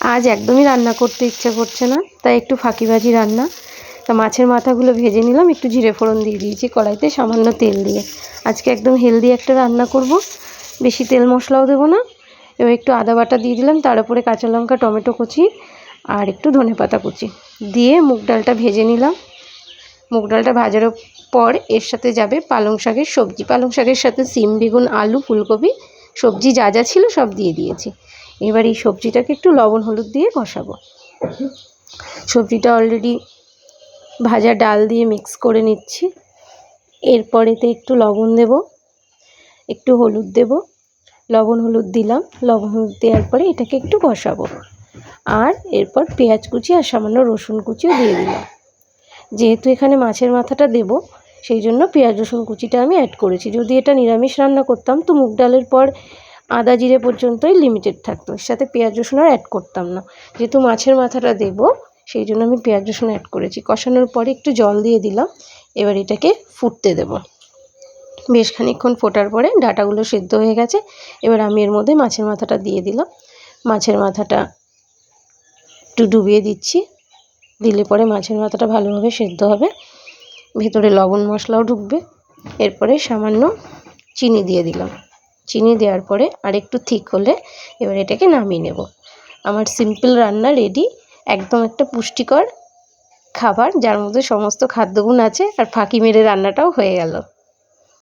আজ একদমই রান্না করতে ইচ্ছা করছে না, তাই একটু ফাঁকিবাজি রান্না। তা মাছের মাথাগুলো ভেজে নিলাম, একটু জিরে ফোড়ন দিয়ে দিয়েছি কড়াইতে সামান্য তেল দিয়ে। আজকে একদম হেলদি একটা রান্না করব, বেশি তেল মশলাও দেবো না। এবার একটু আদা বাটা দিয়ে দিলাম, তার উপরে কাঁচা লঙ্কা, টমেটো কুচি আর একটু ধনেপাতা কুচি দিয়ে মুগ ডালটা ভেজে নিলাম। মুগ ডালটা ভাজার পর এর সাথে যাবে পালং শাকের সবজি। পালং শাকের সাথে সিম, বেগুন, আলু, ফুলকপি সবজি যা যা ছিল সব দিয়ে দিয়েছি। এবার এই সবজিটাকে একটু লবণ হলুদ দিয়ে কষাবো। সবজিটা অলরেডি ভাজা ডাল দিয়ে মিক্স করে নিচ্ছি। এরপর এতে একটু লবণ দেব, একটু হলুদ দেব, লবণ হলুদ দিলাম। লবণ হলুদ দেওয়ার পরে এটাকে একটু কষাবো। আর এরপর পেঁয়াজ কুচি আর সামান্য রসুন কুচিও দিয়ে দিলাম। যেহেতু এখানে মাছের মাথাটা দেব, সেই জন্য পেঁয়াজ রসুন কুচিটা আমি অ্যাড করেছি। যদি এটা নিরামিষ রান্না করতাম তো মুগ ডালের পর আদা জিরে পর্যন্তই লিমিটেড থাকতো, এর সাথে পেঁয়াজ রসুন আর অ্যাড করতাম না। যেহেতু মাছের মাথাটা দেব সেই জন্য আমি পেঁয়াজ রসুন অ্যাড করেছি। কষানোর পরে একটু জল দিয়ে দিলাম। এবার এটাকে ফুটতে দেব। বেশ খানিকক্ষণ ফোটার পরে ডাঁটাগুলো সেদ্ধ হয়ে গেছে। এবার আমি এর মধ্যে মাছের মাথাটা দিয়ে দিলাম। মাছের মাথাটা একটু ডুবিয়ে দিচ্ছি, দিলে পরে মাছের মাথাটা ভালোভাবে সেদ্ধ হবে, ভেতরে লবণ মশলাও ঢুকবে। এরপরে সামান্য চিনি দিয়ে দিলাম। চিনি দেওয়ার পরে আর একটু ঠিক হলে এবার এটাকে নামিয়ে নেব। আমার সিম্পল রান্না রেডি। একদম একটা পুষ্টিকর খাবার, যার মধ্যে সমস্ত খাদ্যগুণ আছে, আর ফাঁকি মেরে রান্নাটাও হয়ে গেল।